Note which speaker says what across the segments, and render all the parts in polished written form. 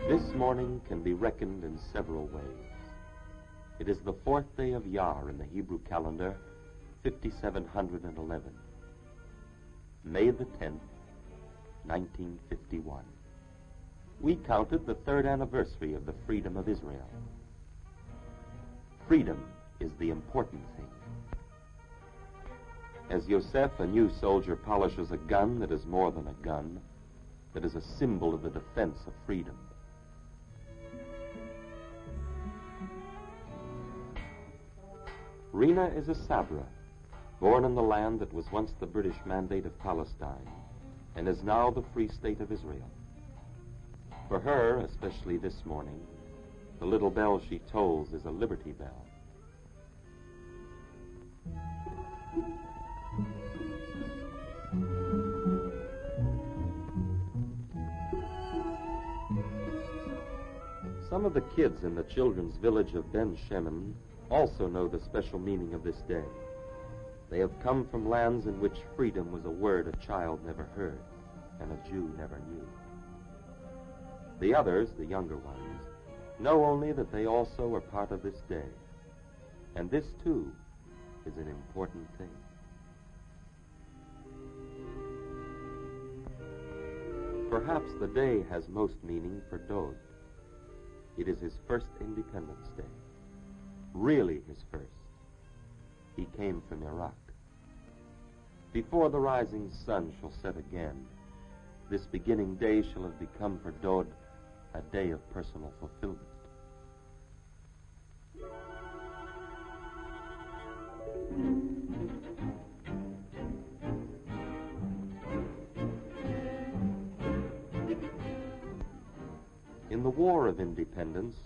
Speaker 1: This morning can be reckoned in several ways. It is the 4th day of Iyar in the Hebrew calendar, 5711. May the 10th, 1951. We counted the 3rd anniversary of the freedom of Israel. Freedom is the important thing. As Yosef, a new soldier, polishes a gun that is more than a gun, that is a symbol of the defense of freedom. Rena is a Sabra, born in the land that was once the British Mandate of Palestine and is now the Free State of Israel. For her, especially this morning, the little bell she tolls is a liberty bell. Some of the kids in the children's village of Ben Shemen also know the special meaning of this day. They have come from lands in which freedom was a word a child never heard and a Jew never knew. The others, the younger ones, know only that they also are part of this day. And this, too, is an important thing. Perhaps the day has most meaning for Dod. It is his first Independence Day. Really his first. He came from Iraq. Before the rising sun shall set again, this beginning day shall have become for Dod a day of personal fulfillment. In the War of Independence,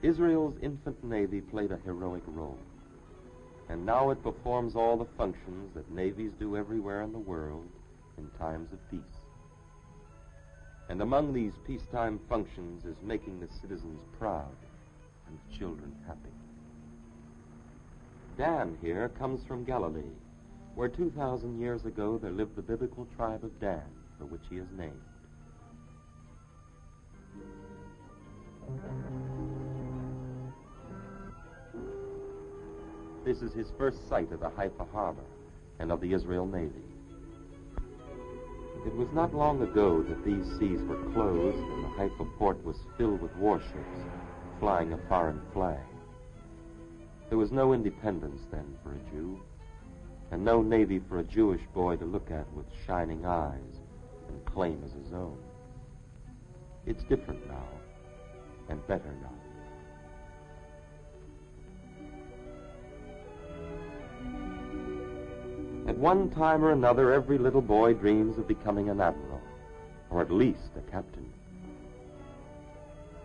Speaker 1: Israel's infant navy played a heroic role, and now it performs all the functions that navies do everywhere in the world in times of peace. And among these peacetime functions is making the citizens proud and the children happy. Dan here comes from Galilee, where 2,000 years ago there lived the biblical tribe of Dan, for which he is named. This is his first sight of the Haifa harbor and of the Israel Navy. It was not long ago that these seas were closed and the Haifa port was filled with warships flying a foreign flag. There was no independence then for a Jew, and no navy for a Jewish boy to look at with shining eyes and claim as his own. It's different now, and better now. At one time or another, every little boy dreams of becoming an admiral, or at least a captain.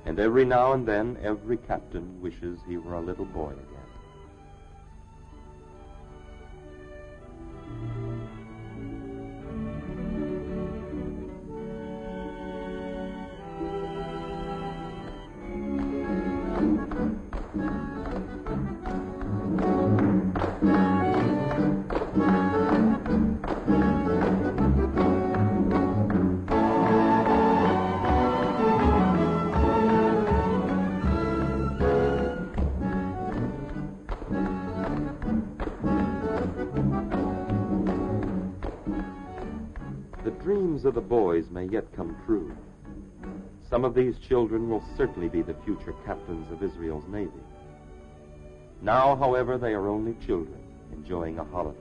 Speaker 1: And every now and then, every captain wishes he were a little boy again. Of the boys may yet come true. Some of these children will certainly be the future captains of Israel's Navy. Now, however, they are only children enjoying a holiday.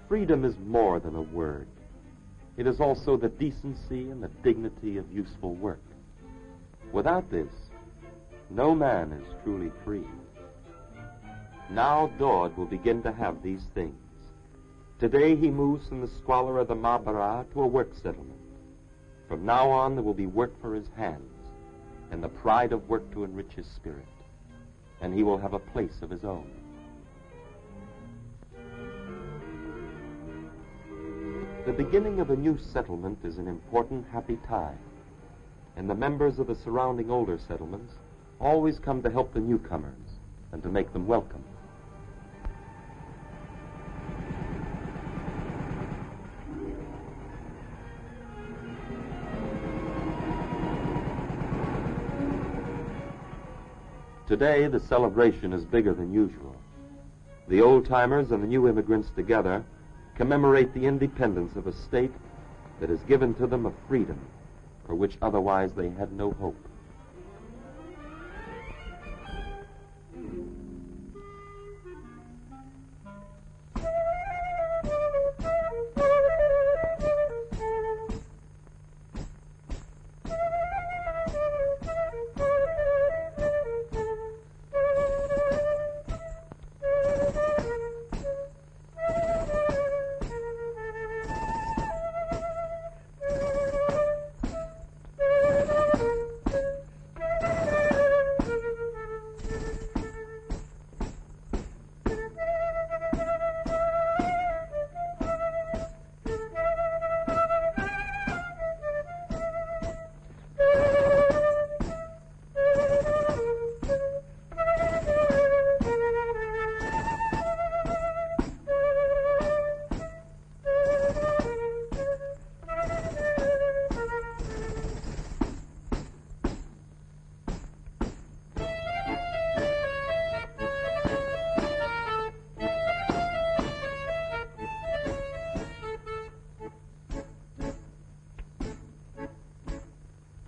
Speaker 1: Freedom is more than a word. It is also the decency and the dignity of useful work. Without this, no man is truly free. Now Dod will begin to have these things. Today he moves from the squalor of the Ma'abara to a work settlement. From now on there will be work for his hands, and the pride of work to enrich his spirit, and he will have a place of his own. The beginning of a new settlement is an important, happy time, and the members of the surrounding older settlements always come to help the newcomers and to make them welcome. Today, the celebration is bigger than usual. The old-timers and the new immigrants together commemorate the independence of a state that has given to them a freedom for which otherwise they had no hope.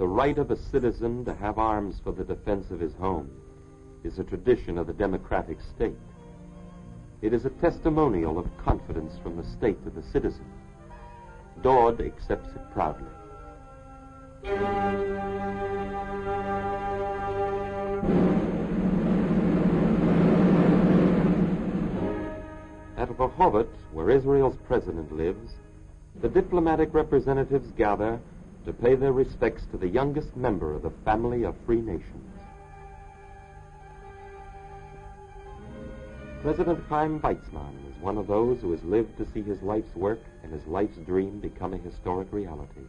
Speaker 1: The right of a citizen to have arms for the defense of his home is a tradition of the democratic state. It is a testimonial of confidence from the state to the citizen. Dodd accepts it proudly. At Rehovot, where Israel's president lives, the diplomatic representatives gather to pay their respects to the youngest member of the family of free nations. President Chaim Weizmann is one of those who has lived to see his life's work and his life's dream become a historic reality.